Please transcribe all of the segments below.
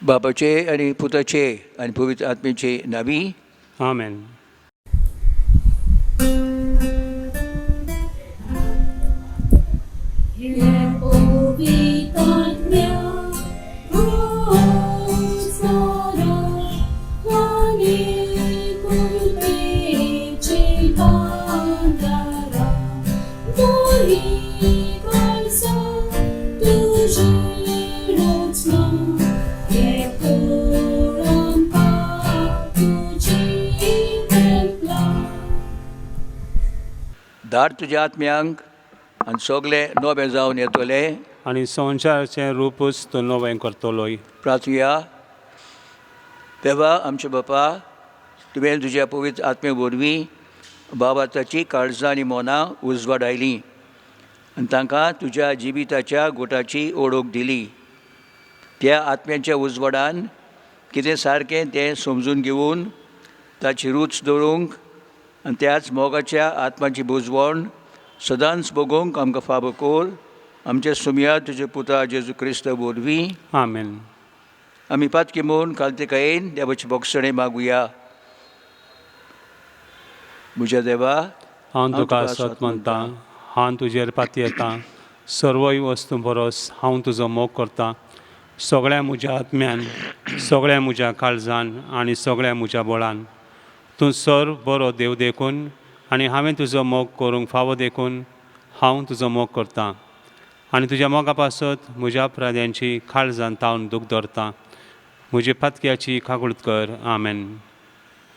बापाचे आणि पुताचे आणि पवित्र आत्म्याचे नावी. आमेन. धाड तुज्या आत्म्यांक आनी सगळे नवे जावन येतले. आनी संवसाराचें रूपच तो नवें करतलोय. प्रार्थुया. देवा आमचे बापा, तुवें तुज्या पवित्र आत्मे वरवीं बाबाताची काळजां आनी मनां उजवाडायलीं आनी तांकां तुज्या जिविताच्या गोठाची ओळख दिली. त्या आत्म्याच्या उजवाडान कितें सारकें तें समजून घेवन ताची रूच दवरूंक आनी त्याच मोगाच्या आत्म्याची बुजवण सदांच भोगूंक आमकां फावो कर. आमचे सुमया तुजे पुता जेजू क्रिस्त वरवीं. आमेन. आमी पातकी म्हूण कालतेकायेन देवाची भोगसणे मागुया. म्हज्या देवा, हांव तुका सत म्हणटा, हांव तुजेर पाती येता. सर्वय वस्तू परस हांव तुजो मोग करतां. सगळ्या म्हज्या आत्म्यान, सगळ्या म्हज्या काळजान आनी सगळ्या म्हज्या बळान. तूं सर्व बरो देव देखून आनी हांवें तुजो मोग करूंक फावो देखून हांव तुजो मोग करतां. आनी तुज्या मोगा पासत म्हज्या अपराध्यांची काळजान तावन दूख धरता. म्हजे पातक्याची काकुळट कर. आमेन.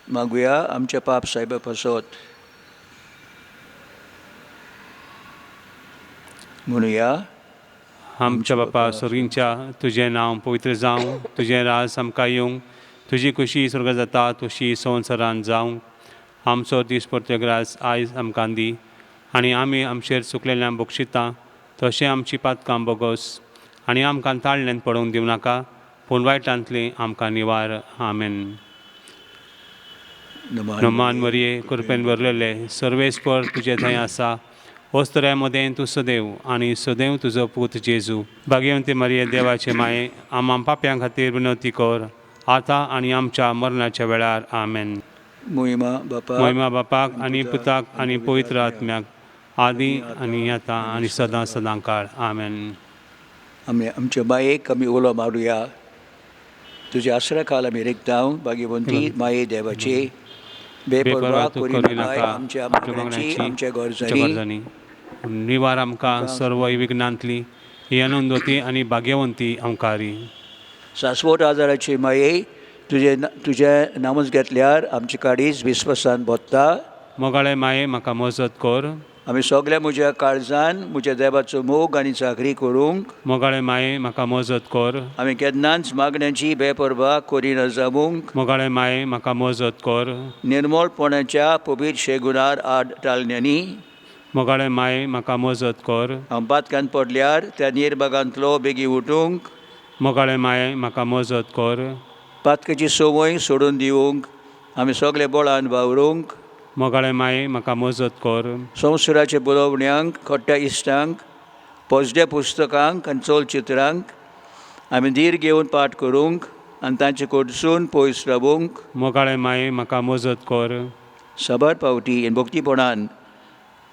मागुया आमच्या पाप साहेबा पासत. म्हणुया, आमच्या बापा स्वर्गींच्या, तुजें नांव पवित्र जावं, तुजें राज आमकां येवंक, तुजी खुशी स्वर्ग जाता तशी संवसारान जावंक. आमचो दीस परतेग्रास आयज आमकां दी आनी आमी आमचेर चुकलेल्यांक बक्षिता तशें आमची पातकां बोगोस आनी आमकां ताळ्ळेंत पडोवंक दिवं नाका, पूण वायटांतली आमकां निवार. आमेन. नमान मरये, कृपेन भरलेले, सर्वेस्पर तुजे थंय आसा. वस्तऱ्या मदें तूं सदैव आनी सदैव तुजो पूत जेजू. भाग्यवंती मरये, देवाचे माये, आमां पाप्यां खातीर विनवती कर, आतां आनी आमच्या मरणाच्या वेळार. आमेन. महिमा बापाक आनी पुताक आनी पवित्र आत्म्याक, आदी आनी आतां आनी सदां सदां काळ. आमेन. आमच्या बायेक आमी उलो मारुया. तुज्या आसरा काल आमी रेखताव. भाग्यवंती माये देवाचे, बेपरवा करी नाका आमच्या मागण्याची, आमच्या गरजांनी. निवार आमकां सर्व विघ्नांतली, ही आनंदवती आनी भाग्यवंती आमकारी. शाश्वत आदाराची माये, तुजें नामच घेतल्यार आमची काडीज विस्वासान बोत्ता. मोगाळे माये, म्हाका मजत कर. आमी सगळ्या म्हज्या काळजान म्हज्या देवाचो मोग आनी चाकरी करूंक. मोगाळे माये, म्हाका मजत कर. आमी केन्नाच मागण्यांची बेपरवा करिना जावंक. मोगाळे माये, म्हाका मजत कर. निर्मळपणाच्या पवित्र शेगुणार आड टाळण्यांनी. मोगाळे माये, म्हाका मजत कर. हांव पातकान पडल्यार त्या निर्भागांतलो बेगी उठूंक. मोगाळे माये, म्हाका मजत कर. पातकाची संवय सोडून दिवंक आमी सगळे बळान वावरूंक. मोगाळे माये, म्हाका मजत कर. संवसाराच्या बुलोवण्यांक, खोट्या इश्टांक, पोजड्या पुस्तकांक आनी चलचित्रांक आमी धीर घेवन पाठ करूंक आनी तांचे कडसून पयस रावूंक. मोगाळे माये, म्हाका मजत कर. साबार पावटी आनी भक्तीपणान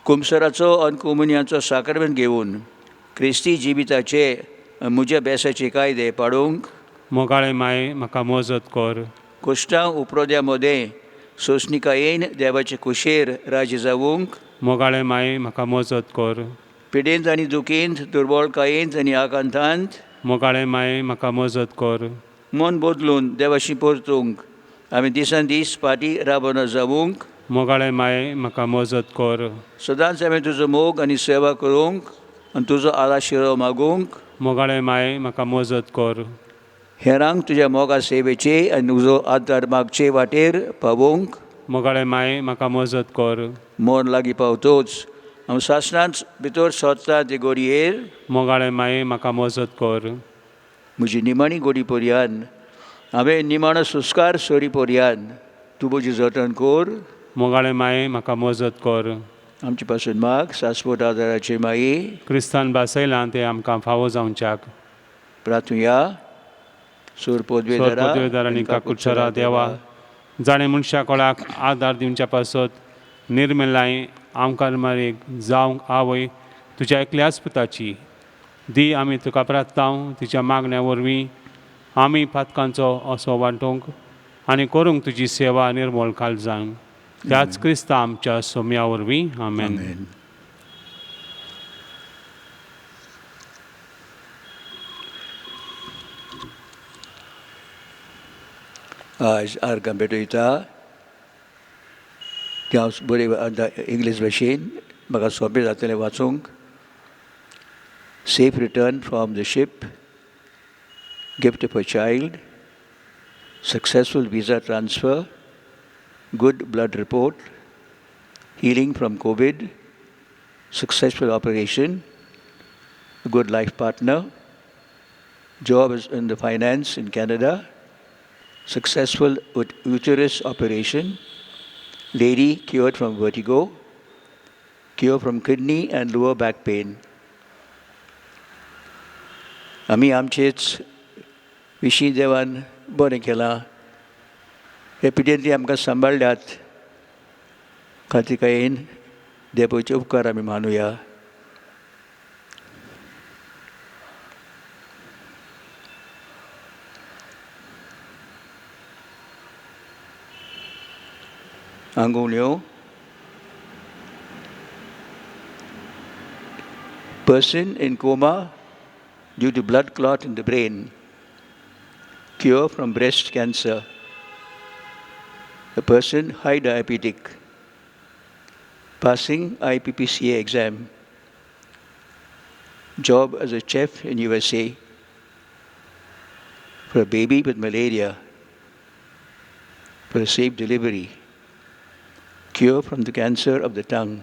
कुमसराचो आनी कोमुनियाचो साक्रमेंत घेवन क्रिस्ती जिविताचे म्हज्या बेसाचे कायदे पाडूंक. मोगाळे माये, म्हाका मजत कर. कुश्टां उपरोद्या मदें सोंसणिकायेन देवाचे कुशेर राजी जावंक. मोगाळे माये, म्हाका मजत कर. पिडेंत आनी दुखींत, दुर्बळकायेंत आनी आकांतांत. मोगाळे माये, म्हाका मजत कर. मन बदलून देवाशी परतूंक आमी दिसान दीस फाटीं राबना जावंक. मोगाळे माये, म्हाका मजत कर. सदांच आमी तुजो मोग आनी सेवा करूंक आनी तुजो आलाशिरो मागूंक. मोगाळे माये, म्हाका मजत कर. हेरांक तुज्या मोगा सेवेचे आनी तुजो आदार मागचे वाटेर पावूंक. मोगाळे माये, म्हाका मजत कर. मोर लागीं पावतोच हांव सासणांच भितर सोदतां ते गोडयेर. मोगाळे माये, म्हाका मजत कर. म्हजी निमाणी गोडी पर्यान हांवें निमाणो सुस्कार सोरी पर्यान तूं म्हजी जतन कर. मोगाळे माये, म्हाका मजत कर. आमचे पासून माग, शाश्वत आदाराचे माये. क्रिस्तान बासयलां ते आमकां फावो जावच्याक. प्रार्थुया. सोर पदवेदारा पदवेदारांनी काकुटचारा देवा जाणे मनशा कोळाक आदार दिवच्या पासत निर्मलाय आमकां मारीक जावंक आवय तुज्या एकल्याच पुताची दी आमी तुका प्रार्थनाव तिच्या मागण्या वरवीं आमी पातकांचो असो वांटूंक आनी करूंक तुजी सेवा निर्मळ काळजान त्याच क्रिस्ता आमच्या सोम्या वरवीं आमेन. आज आर्गां भेटयता ते हांव बरे इंग्लीश भाशेन म्हाका सोंपें जातलें वाचूंक. Safe return from the ship, gift of a child, successful visa transfer, good blood report, healing from COVID, successful operation, a good life partner, job is in the finance in Canada, successful uterus operation, lady cured from vertigo, cure from kidney and lower back pain. आमी आमचेच विशीं देवान बरें केलां. एपिडेंटली आमकां सांबाळल्यात खातीर देवाचे उपकार आमी मानूया. आंगवण्यो. Person in coma due to blood clot in the brain, cure from breast cancer. A person high diabetic, passing IPPCA exam, job as a chef in USA, for a baby with malaria, for a safe delivery, cure from the cancer of the tongue,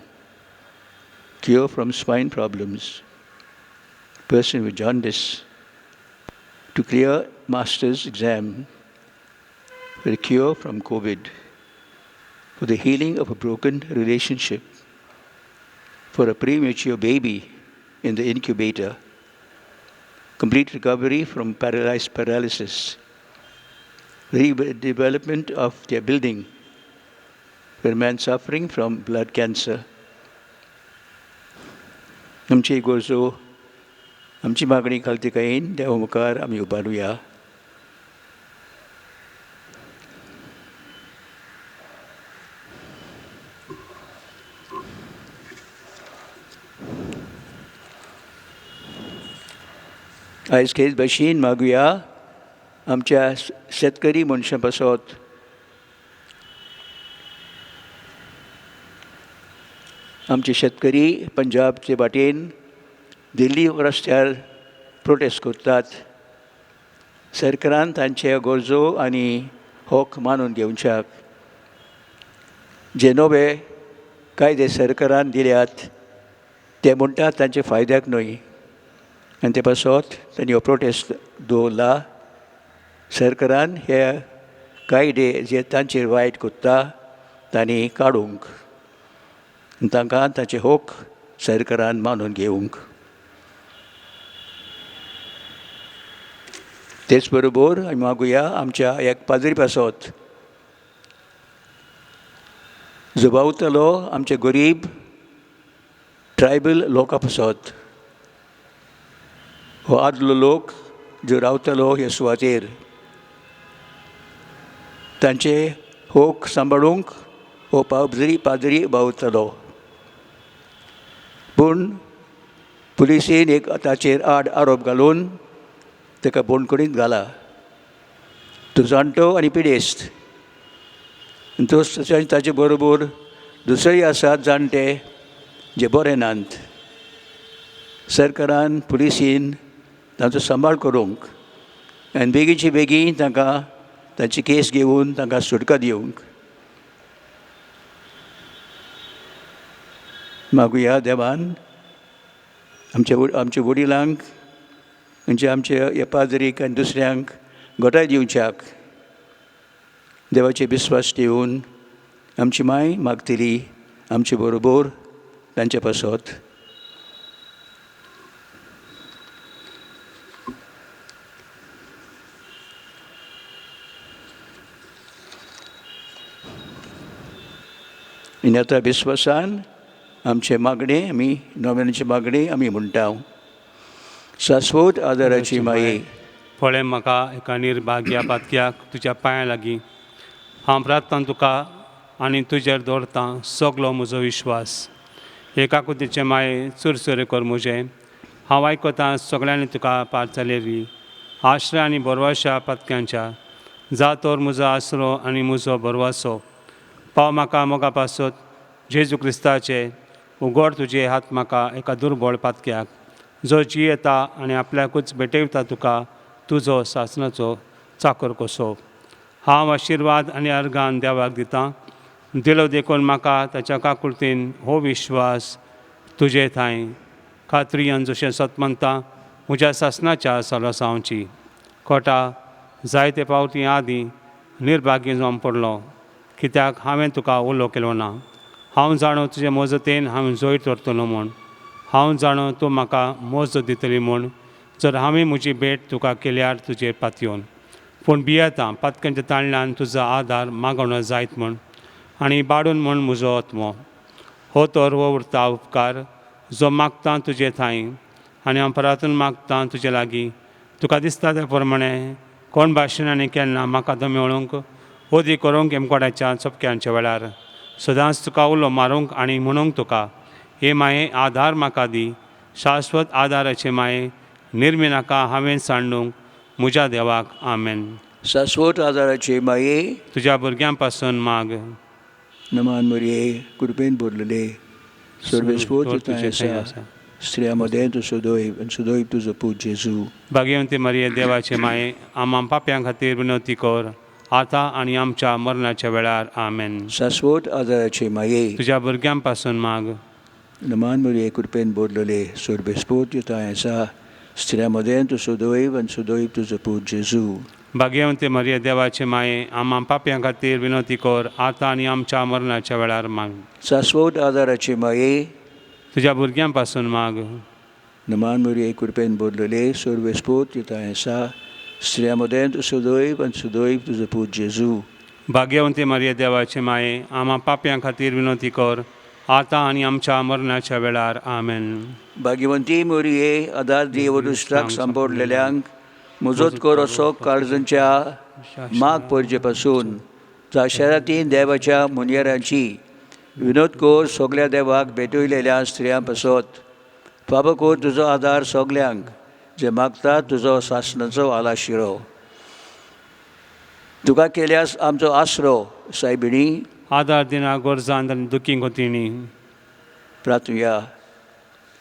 cure from spine problems, person with jaundice, to clear master's exam, for a cure from COVID, for the healing of a broken relationship, for a premature baby in the incubator, complete recovery from paralysis, redevelopment of their building, for a man suffering from blood cancer. आमची गोरजो आमची मागणी घालती कायेन देवा मुखार आमी उबारुया. आयज खेच भाशेन मागुया आमच्या शेतकरी मनशां पासत आमचे शेतकरी पंजाबचे वाटेन दिल्ली रस्त्यार प्रोटेस्ट करतात. सरकारान तांचे गरजो आनी हक मानून घेवच्याक जे नवे कायदे सरकारान दिल्यात ते म्हणटात तांचे फायद्याक न्हय आनी ते पासत तांणी हो प्रोटेस्ट दवरला. सरकारान हे कायदे जे तांचेर वायट कोत्ता तांणी काडूंक आनी तांकां तांचे हक सरकारान मानून घेवंक. तेच बरोबर आमी मागुया आमच्या एक पाद्री पासत जो भावतलो आमचे गरीब ट्रायबल लोकां पासत हो आदलो लोक जो रावतलो ह्या सुवातेर तांचे हक सांबाळूंक हो पाद्री भावतलो. पूण पुलिसेन एक ताचेर आरोप घालून ताका बोंडकुडींत घाला. तो जाणटो आनी पिडेस्त ताचे बरोबर दुसरेय आसात जाणटे जे बरे नात. सरकारान पुलिसीन तांचो सांबाळ करूंक आनी बेगीचे बेगीन तांकां तांची केस घेवन तांकां सुटका दिवंक. मागुया देवान आमच्या वडिलांक म्हणजे आमच्या पाद्रीक आनी दुसऱ्यांक घटाय दिवच्याक देवाचे विस्वास ठेवून आमची माय मागतली आमचे बरोबर तांचे पासत. आनी आतां विस्वासान आमचे मागणे आमी नव्याची मागणी आमी म्हणटा. शाश्वत आदाराची माये, फळे म्हाका एका निर्भाग्या पातक्याक तुज्या पांयां लागीं हांव प्रार्थना तुका आनी तुजेर दवरतां सगलो म्हजो विश्वास. एकाकुतीचे माये चुरचुरे कर म्हजें, हांव आयकतां सगळ्यांनी तुका पारचालेली आश्रय आनी बरवाशा पातक्यांच्या. जा तर म्हजो आसरो आनी म्हजो बरवासो. पाव म्हाका मोगा पासत जेजू क्रिस्ताचे. उगड तुजे हात म्हाका एका दुर्बळ पातक्याक, जो जियेता आनी आपल्याकूच भेटयता तुका तुजो सासणाचो चाकर कसो. हांव आशिर्वाद आनी अर्गान देवाक दितां. दिलो देखून म्हाका ताच्या काकुळतीन हो विश्वास तुजे थंय खात्रियान जशें सतमंता म्हज्या सासणाच्या सलसांवची. खोटा जायते फावटी आदीं निर्भाग्य जावन पडलो, कित्याक हांवें तुका उलो केलो ना. हांव जाणो तुजे मजतेन हांवें जोर धरतलो म्हूण. हांव जाणो तूं म्हाका मोज दितली म्हूण, जर हांवें म्हजी भेट तुका केल्यार तुजेर पातयेवन. पूण भियेतां पातक्यांच्या ताळ्यान तुजो आदार मागोवना जायत म्हूण आनी बाडून म्हूण म्हजो आत्मो. हो तर हो उरता उपकार जो मागता तुजे थंय, आनी हांव प्रार्थना मागतां तुजे लागीं. तुका दिसता त्या प्रमाणें कोण भाशेन आनी केन्ना म्हाका तो मेळूंक ओदी करूंक हेमकोड्याच्या चपक्यांच्या वेळार सदांच तुका उलो मारूंक आनी म्हणूंक तुका हे माये आदार म्हाका दी. शाश्वत आदाराचे माये निर्मी नाका हांवें सांडूंक म्हज्या देवाक. आमेन. शाश्वत आदाराचे माये, तुज्या भुरग्यां पासून माग. नमान मरिये कृपेन भरलेले सर्वेस्पोत तुजें आसा. स्त्रियां मदें तूं सदैव आनी सदैव तुजो पूत जेजू. भाग्यवंती मरिये देवाचे माये, आमां पाप्यां खातीर विनवती कर, आतां आनी आमच्या मरणाच्या वेळार. आमेन. शाश्वत आदाराचे माये, तुज्या भुरग्यां पासून माग. नमान मरिये कृपेन भरलेले सर्वेस्पोत तुजें आसा. स्त्रियां मदें तूं सदैव आनी सदैव तुजो पूत जेजू. भाग्यवंती मरिये देवाचे माये, आमां पाप्यां खातीर विनवती कर, आतां आनी आमच्या मरणाच्या वेळार माग. शाश्वत आदाराचे माये, तुज्या भुरग्यां पासून माग. नमान मरिये कृपेन भरलेले सर्वेस्पोत तुजें आसा. स्त्रियां मदें तूं सदैव आनी सदैव तुजो पूत जेजू. भाग्यवंती मरिये देवाचे माये, आमां पाप्यां खातीर विनवती कर, आतां आनी आमच्या मरणाच्या वेळार. आमेन. भाग्यवंती मरिये आदार दी वदुश्टाक सांपडलेल्यांक मजत कर असो काळजांच्या माग पडचे पासून जाशाराती देवाच्या मुनयरांची विनोद कर. सगळ्या देवाक भेटयलेल्या स्त्रियां पासत फाबो कर तुजो आदार सगल्यांक जे मागतात तुजो सासणाचो आलाशिरो. तुका केल्यास आमचो आसरो सायबिणी. आदार दिना गोरजांत आनी दुखी गोतिणी. प्रार्थुया.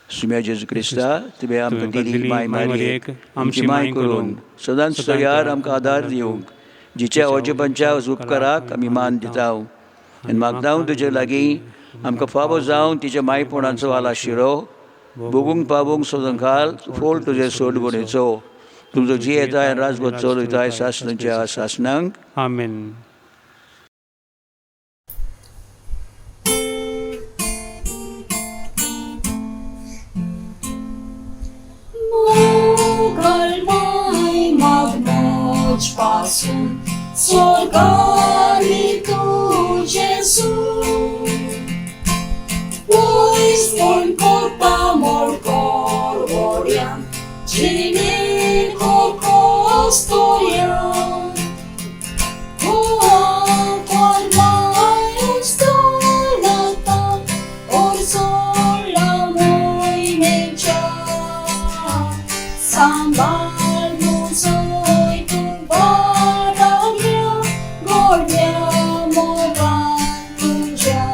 सुम्या जेजू क्रिस्ता तुवें आमकां दिली माय मारयेक आमची माय करून सदांच सयार आमकां आदार दिवंक जिच्या अवजपांच्या उपकाराक आमी मान दिता. आनी मागता तुजे लागीं आमकां फावो जावन तिच्या मायपणाचो आलाशिरो भोगूंक पावूंक सदांकाल फोल तुजे सोडवणेचो. तुमचो जी येताय राजवट चलयताय सासणाच्या सासणांक. आमेन. Pasun, sorgani tu, Jesu. Pois mon corpa morcor oriam, cine costoriam. Qual mai ustonata, or sola moi mecha, sambal musoi tu baragya, gordia mogan tuja.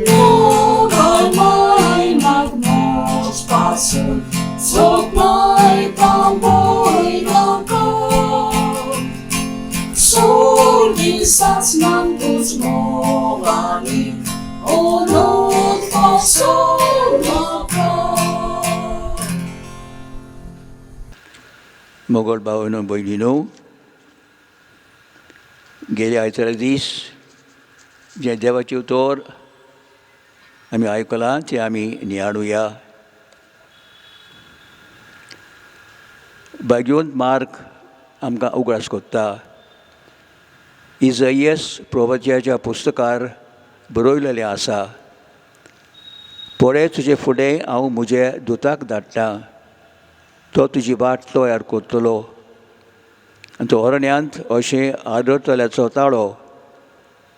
Mogal mai magmos pasun, sognay tamboy laka. Sorgisas ng tuzmoganin, onot pasulaka. मोगोल भावनो भयणीनो, गेल्या आयतारा दीस जे देवाचे उतर आमी आयकलां ते आमी नियाळुया. भाग्यवंत मार्ग आमकां उगडास कोत्ता. इजाईयस प्रोवच्याच्या पुस्तकार बरयलेलें आसा, पळय तुजे फुडें हांव म्हजे दुताक धाडटां, तो तुजी वाट तयार करतलो. आनी तो अरण्यांत अशें आदरतल्याचो ताळो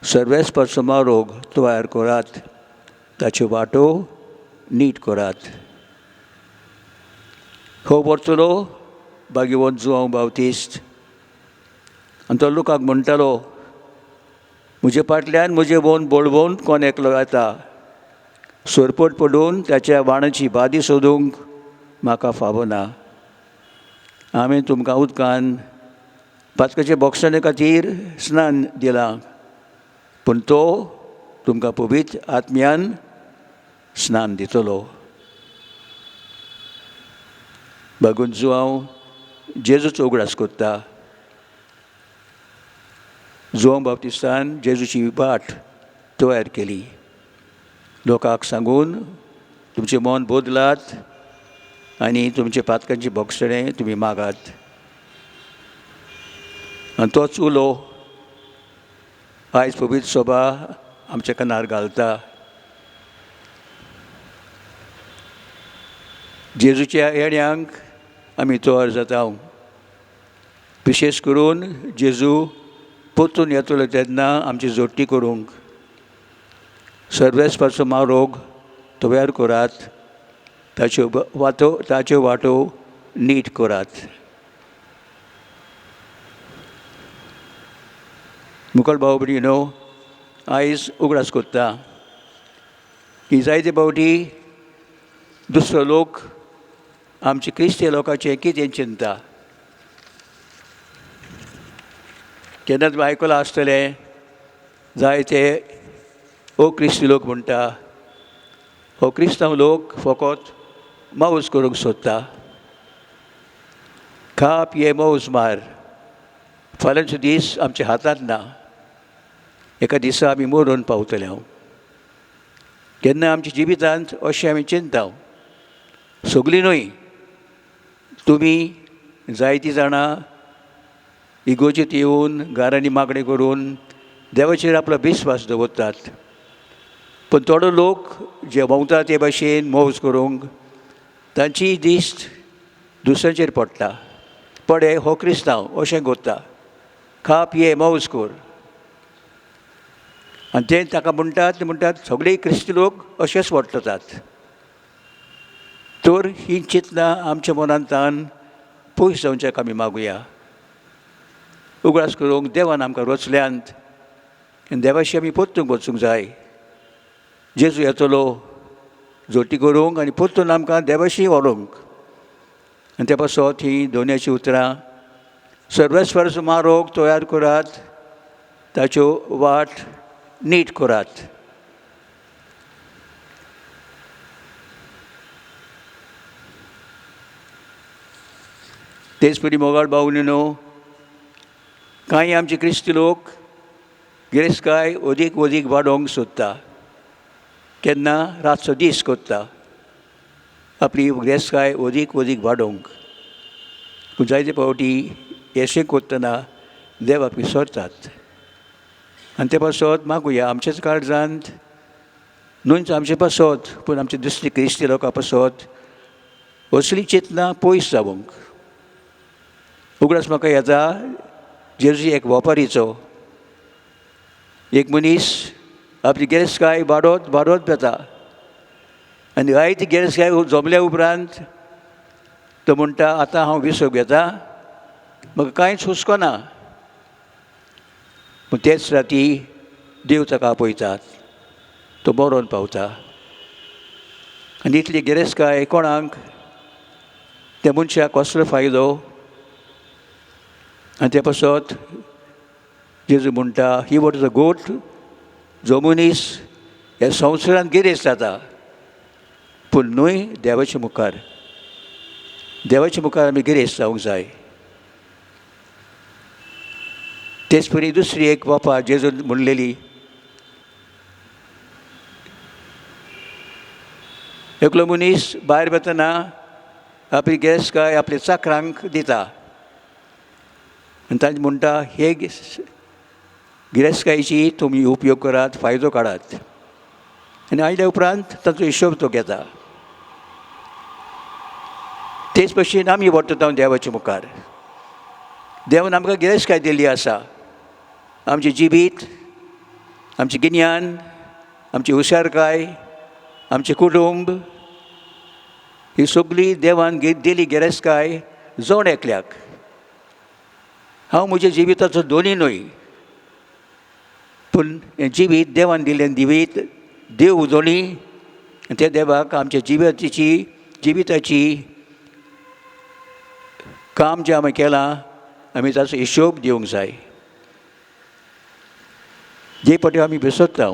सर्वेस्पर समारोग तयार करात, ताच्यो वाटो नीट करात. हो व्हरतलो भाग्यवंत जुआंव बावतिस्ट, आनी तो लोकांक म्हणटालो, म्हजे फाटल्यान म्हजे भोवन बोळबोवन कोण एकलो येता, सोरपट पडून त्याच्या वाणाची बादी सोदूंक म्हाका फावो ना. हांवें तुमकां उदकान पातकाच्या बॉक्साने खातीर स्नान दिलां, पूण तो तुमकां पवित्र आत्म्यान स्नान दितलो. भागून जुआंव जेजूचो उगडास कोत्ता. जुआंव बावतिस्तान जेजूची वाट तयार केली. लोकांक सांगून तुमचें मन बदलात आनी तुमचे पातकांची बॉक्सणे तुमी मागात. आनी तोच उलो आयज पवित्र सभा आमच्या कानार घालता. जेजूच्या येण्याक आमी तयार जाता. विशेश करून जेजू परतून येतलो तेन्ना आमची जोडटी करूंक सर्वेस्पर समारोग तयार करात, ताच्यो वाटो नीट करात. मुखेल भाव भयणीनो, आयज उगडास कोत्ता की जायते फावटी दुसरो लोक आमचे क्रिस्ती लोकांचें कितें चिंता. केन्ना तुमी आयकलां आसतलें, जायते हो क्रिस्ती लोक म्हणटा, हो क्रिस्तांव लोक फकत मौज करूंक सोदता. खा पिये मौज मार, फाल्यांचो दीस आमच्या हातांत ना, एका दिसा आमी मरून पावतले. हांव केन्ना आमच्या जिवितांत अशें आमी चिंता. सगळीं न्हय, तुमी जायतीं जाणां इगोजीत येवन घरांनी मागणी करून देवाचेर आपलो विस्वास दवरतात. पूण थोडो लोक जे भोंवता ते भाशेन मौज करूंक तांची दिश्ट दुसऱ्यांचेर पडटा. पळय हो क्रिस्तांव अशें करता, खा पिये मौज कर. आनी ते ताका म्हणटात सगळे क्रिस्ती लोक अशेंच वर्ततात. तर ही चिंतना आमच्या मनांतल्यान पयस जावच्याक आमी मागुया. उगडास करूंक देवान आमकां रचल्यांत आनी देवाशी आमी परतूंक वचूंक जाय. जेजू येतलो जोडटी करूंक आनी परतून आमकां देवाशी व्हरूंक. आनी त्या पासत ही दोनयाची उतरां सर्वेस्पर समारोग तयार करात, ताच्यो वाट नीट करात. तेच परी मोगाळ भावनीनो, कांय आमचे क्रिस्ती लोक गिरेस्तकाय अदीक वाडोवंक सोदता. केन्ना रातचो दीस कोत्ता आपली गिरेस्तकाय अदीक वाडोवंक. पूण जायते फावटी अशें कोत्तना देवाक विसरतात. आनी ते पासत मागुया आमचेच काळजांत न्हूच आमचे पासत पूण आमचे दुसरी क्रिस्ती लोकां पासत असली चिंतना पयस जावंक. उगडास म्हाका येता जेजू एक वेपारीचो. एक मनीस आपली गिरेस्तकाय वाडोत येता आनी जायती गिरेस्तकाय जमल्या उपरांत तो म्हणटा, आतां हांव विसप घेता, म्हाका कांयच हुस्को ना. पूण तेच राती देव ताका आपयतात, तो मरोन पावता. आनी इतली गिरेस्तकाय कोणाक, त्या मनशाक कसलो फायदो. आनी ते पासत जेजू म्हणटा, ही वॉट इज अ गोट. जो मनीस ह्या संवसारांत गिरेस्त जाता पूण न्हय देवाच्या मुखार आमी गिरेस्त जावंक जाय. तेच परी दुसरी एक वापा जेजून म्हणलेली, एकलो मनीस भायर वतना आपली गिरेस्तकाय आपल्या चाकरांक दिता आनी तांचे म्हणटा, हे गिरेस्तकायेची तुमी उपयोग करात, फायदो काडात आनी आयल्या उपरांत ताचो हिशोब तो घेता. तेच भशेन आमी वर्तता देवाच्या मुखार. देवान आमकां गिरेस्तकाय दिल्ली आसा. आमचें जिवीत, आमचें गिन्यान, आमची हुशारकाय, आमचें कुटुंब ही सगळी देवान दिली गिरेस्तकाय जोड एकल्याक. हांव म्हज्या जिविताचो दोनी न्हय, पूण हें जिवीत देवान दिल्लें जिवीत देव उजोळ्ळी आनी त्या देवाक आमच्या जिविताची काम जें आमी केलां आमी ताचो हिशोब दिवंक जाय. जे फावटी आमी विसरता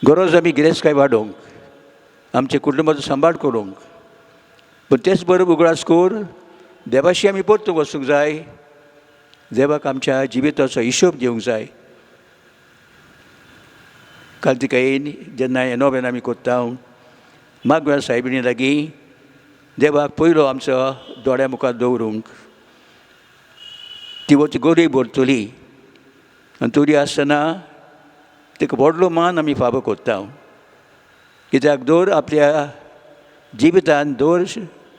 गरज आमी गिरेस्तकाय वाडोवंक, आमच्या कुटुंबाचो सांबाळ करूंक, पूण तेच बरोबर उगडास करून देवाशी आमी परतूंक वचूंक जाय. देवाक आमच्या जिविताचो हिशोब दिवंक जाय. कार्तिकेयन जेन्ना हें नोवेन आमी कोत्ता मागव्या सायबिणी लागीं देवाक पयलो आमचो दोळ्या मुखार दवरूंक ती वच गोरी भरतली आनी तोरी आसतना तिका व्हडलो मान आमी फाबो कोत्ता. कित्याक दर आपल्या जिवितान दर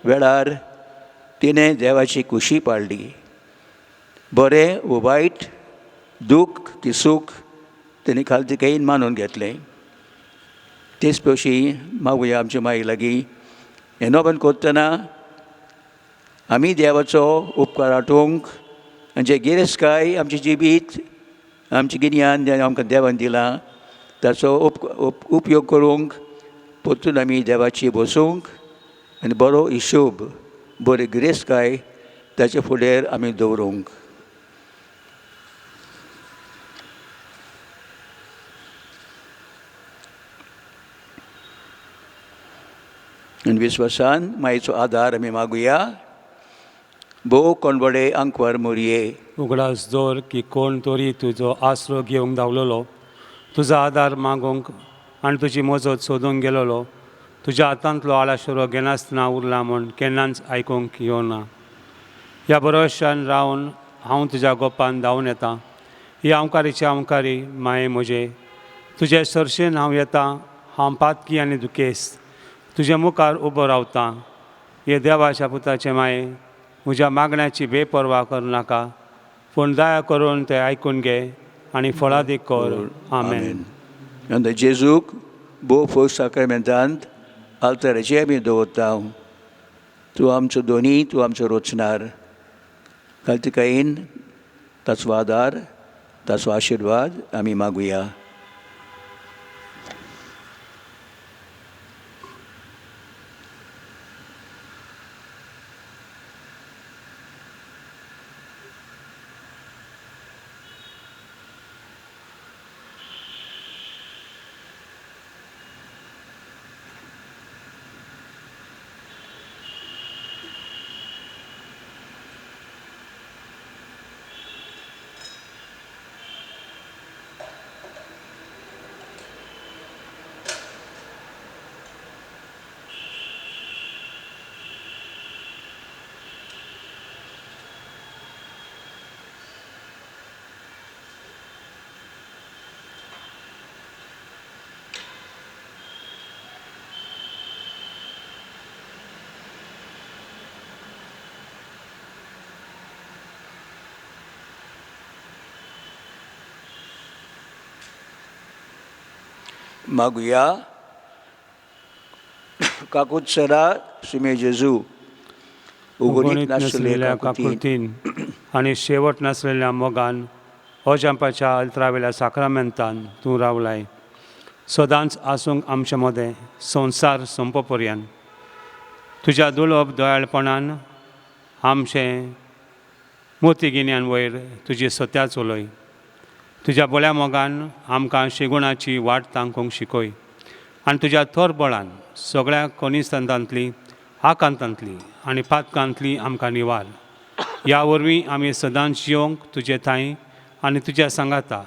वेळार तिणें देवाची खुशी पाळली. बरें वो वायट, दूख की सूख तेणी कार्तिकेयन मानून घेतलें. तेच भशेन मागुया आमच्या माई लागीं हें नोवेन कोत्तना आमी देवाचो उपकार आठोवंक आनी जे गिरेस्तकाय आमचें जिवीत, आमचें गिन्यान जें आमकां देवान दिलां ताचो उपयोग करूंक परतून आमी देवाची बसूंक आनी बरो हिशोब, बरी गिरेस्तकाय ताचे फुडेर आमी दवरूंक. आनी विस्वासान मायेचो आदार आमी मागुया. भोव कोणबडे आंकवार मोरये, उगडास दवर की कोण तरी तुजो आसरो घेवंक धांवलेलो, तुजो आदार मागूंक आनी तुजी मजत सोदूंक गेलोलो, तुज्या हातांतलो आळाशरो घेनासतना उरला म्हूण केन्नाच आयकूंक येवना. ह्या भरोशान रावन हांव तुज्या गोपान धांवन येता. ही आंवकारीची आंवकारी माये म्हजे, तुजे सरशेन हांव येतां. हांव पातकी आनी दुखेस्त तुज्या मुखार उबो रावतां. हे देवाच्या पुताचे माये, म्हज्या मागण्याची बेपर्वा करनाका, पूण दया करून ते आयकून घे आनी फळादीक कर. आमेन. आनी जेजूक भोव फर्स्ट साक्रामेंतांत आल्ताराचेर आमी दवरता. तूं आमचो दोनी, तूं आमचो रोचणार. कार्तिकेयन ताचो आदार, ताचो आशिर्वाद आमी मागुया. मागुया. काकुत्सरा सुमे जेजू उगोलीत नासलेल्या काकुतीन आनी शेवट नासलेल्या मोगान अजांपाच्या अल्तरावेल्या साक्रामेंतान तूं रावलाय. सदांच आसूंक आमचे मदें संवसार संपपर्यंत. तुज्या दुर्लभ दयाळपणान आमचें मोती गिन्यान वयर तुजी सत्या चलय. तुज्या बळ्या मोगान आमकां शेगुणाची वाट तांकूंक शिकय आनी तुज्या थोर बळान सगळ्या कनिस्थांतांतली, आकांतांतली आनी पातकांतली आमकां निवार. ह्या वरवीं आमी सदांच जिवंक तुजे थंय आनी तुज्या सांगाता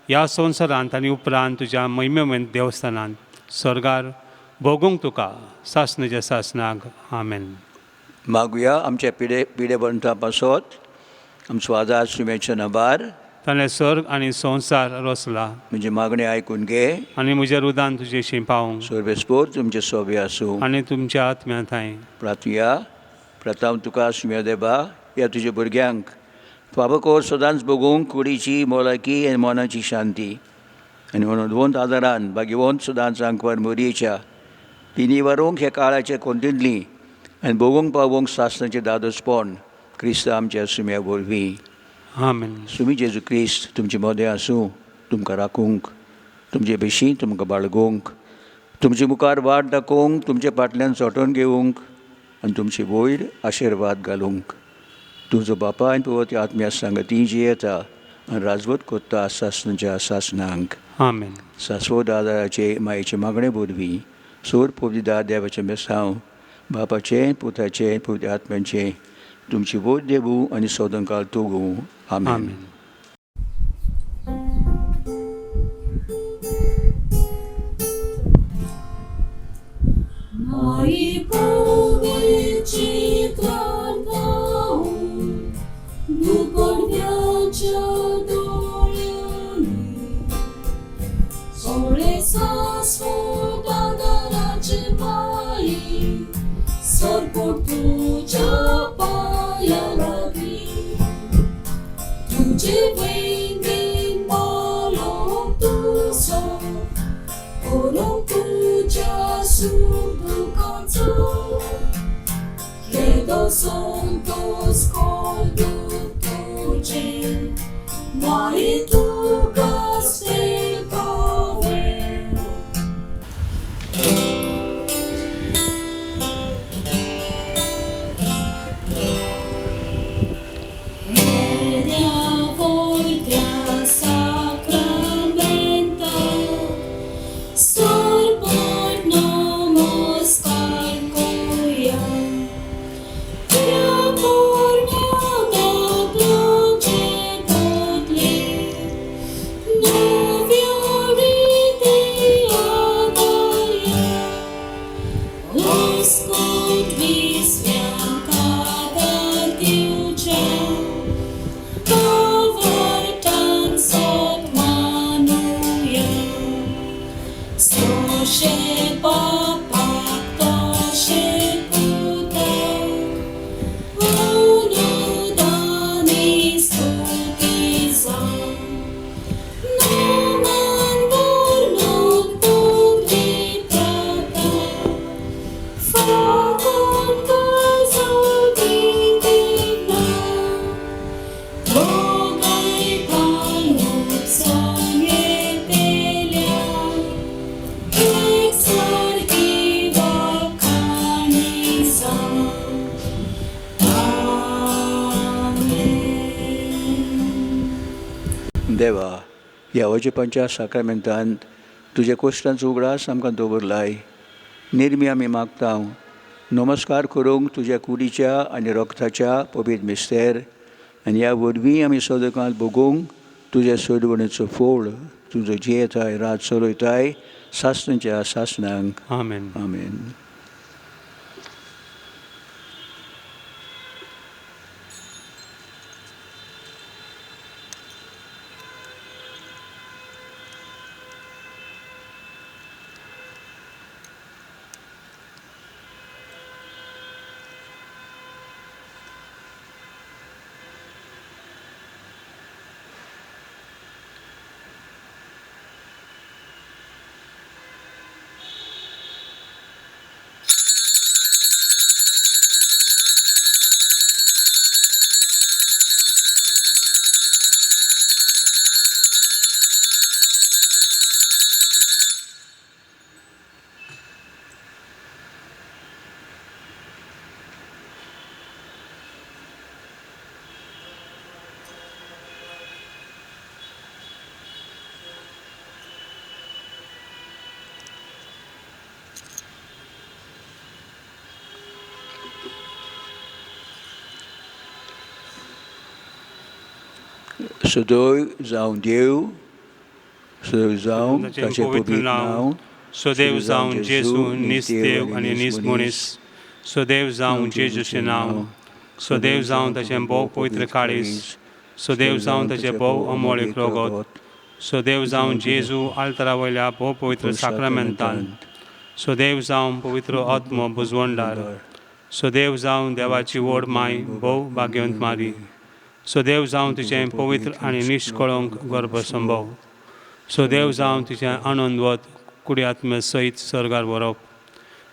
ह्या संवसारांत आनी उपरांत तुज्या महिमेमय देवस्थानांत सर्गार भोगूंक तुका सासणेच्या सासणाक. आमेन. मागुया आमच्या पिडे पिडे बंटा पासत आमचो आदार सुमेच्या नबार ताणें सर्ग आनी संवसार रचला म्हणजे मागणे ऐकून घे. आनी म्हज्या रुदान तुजेशी पावूंक सर्वेस्पोर तुमचे सोबे आसूं. आनी तुमच्या आत्म्यांत हांय. प्रार्थया प्रथम तुका सुम्या देवा ह्या तुज्या भुरग्यांक फाबकोर सदांच बगूंक कुडीची मोलाकी आनी मनाची शांती आनी म्हणून आदारान भाग्यवंत सदांच अंकवार मोरयेच्या तिनी वरूंक हे काळाचे कोंतींतली आनी बगूंक पावूंक सासणाचें दादोसपण क्रिस्त आमच्या सुम्या वरवीं. आमेन. सुमी जेजू क्रिस्त तुमचे मोदें आसूं, तुमकां राखूंक, तुमचे बेशी तुमकां बाळगूंक, तुमचे मुखार वाट दाखोवंक, तुमचे फाटल्यान सोटून घेवंक आनी तुमचे वयर आशिर्वाद घालूंक. तुजो बापा आनी पवित्र आत्म्या सांगती जी येता आनी राजवट कोत्ता सासणाच्या सासणांक. आमेन. सासवो आदाराचे मायेचे मागणे वरवीं सोर पवित्र देवाचें मेसांव बापाचें पुताचें पवित्र आत्म्याचें तुमची वोट देवू आनी सोदंकाल तोगू. आमेन. आमेन. Moi powieci kartał, dupor wiacia doliony, sole sa swoda daraczy mali, sorpor tuja paja lagi, tuje wejny malom tu so, Orong tuja subdu kanto, Credo santos coldo tuje, Mai tu castel power. Media voltea sacramenta, Sorbor namaskar koya, Prabor mea dogloge godle, Noviorite adaya, Oskot visvyanka datiucha, Kavartan sot manuya, Soše papa, toše puta, Ono dani stutiza, Naman vornot pugri prata, Fakon kazaldina, Bogaj palnut sanje pelja, Exarchiva canisa. Amen. देवा ह्या अवचेपणच्या साक्रामेंतांत तुज्या कोश्टांचो उगडास आमकां दवरलाय. निर्मी आमी मागता नमस्कार करूंक तुज्या कुडीच्या आनी रक्ताच्या पवित्र मिस्तेर आनी ह्या वरवीं आमी सदकांत बगूंक तुज्या सोडवणेचो फोळ तुजो जियेताय रात चलयताय सासणाच्या सासणांक. आमेन. आमेन. Sodoi zaun Deus, sodoi zaun taचे पवित्र नाव, सदैव जावन जेजू निस्तेव आनी निसमनीस, सदैव जावन जेजूचें नाव, सदैव जावन ताचें भोव पवित्र काळीज, सदैव जावं ताचे भोव अमोळीक रगत सदैव जावं जेजू आल्तरा वयल्या भोव पवित्र साक्रामेंतान सदैव जावं पवित्र आत्म बुजवणदार सदैव जावं देवाची व्हड माय भोव भाग्यवंत मारी सदैव जावं तिचें पवित्र आनी निश्कळंक गर्भसंभव सदैव जावं तिचें आनंदवत कुडी आत्मे सयत सर्गार व्हरप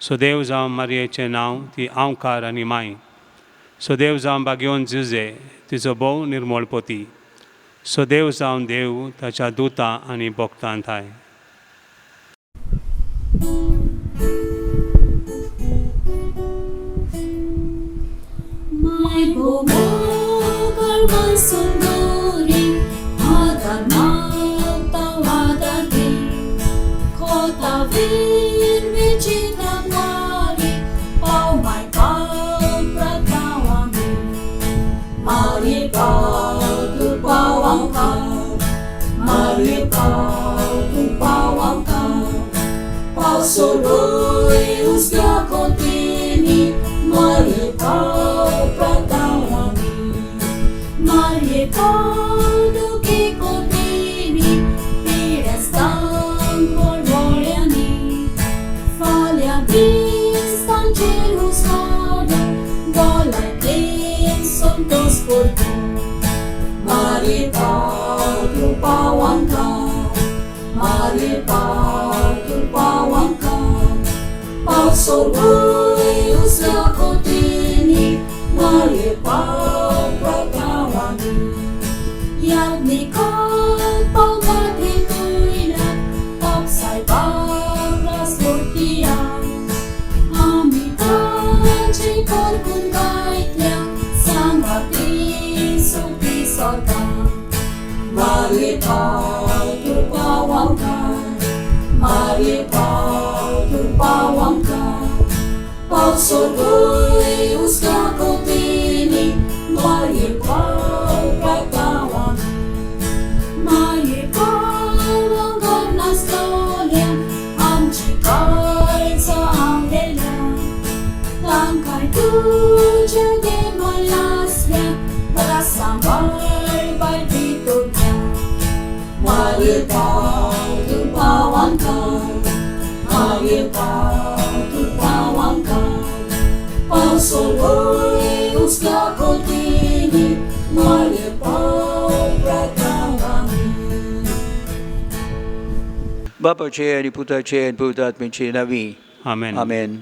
सदैव जावं मारयेचें नांव ती आवकार आनी माय सदैव जावं भाग्यवंत जुजे तिचो भोव निर्मळपती सदैव जावं देव ताच्या दुतां आनी भक्तां थाय My bomogal masunduri adanata wadagi kota vir vichitangwari pau mai pau pratawami mari pau tu pawangka mari pau tu pawangka pau soroi usga kontini mari pau pratawami mari pau duki kontini pirestang bolvoliani falya bistan cerus vada bolai din sontos portu mari pau tu pawangka mari pau tu pawangka pau soroi usga kontini mari pau pratawami yagni kot pau matrituina pop sai paglas kurtian amitan chikor kun gaitya sangati suti sorga mari pau tu pawangka mari pau tu pawangka pau soroi usga kontini mari pau pratawami mari pau angkat nastolia amchi kaisa angela tangkai tuja de malasya berasambal by ditutya mari pau tu pawangka mari pau tu pawangka pau soroi usga kontini mari pau pratawami Bapaचे आणि पुताचे आणि पवित्र आत्म्याचे नावी आमेन आमेन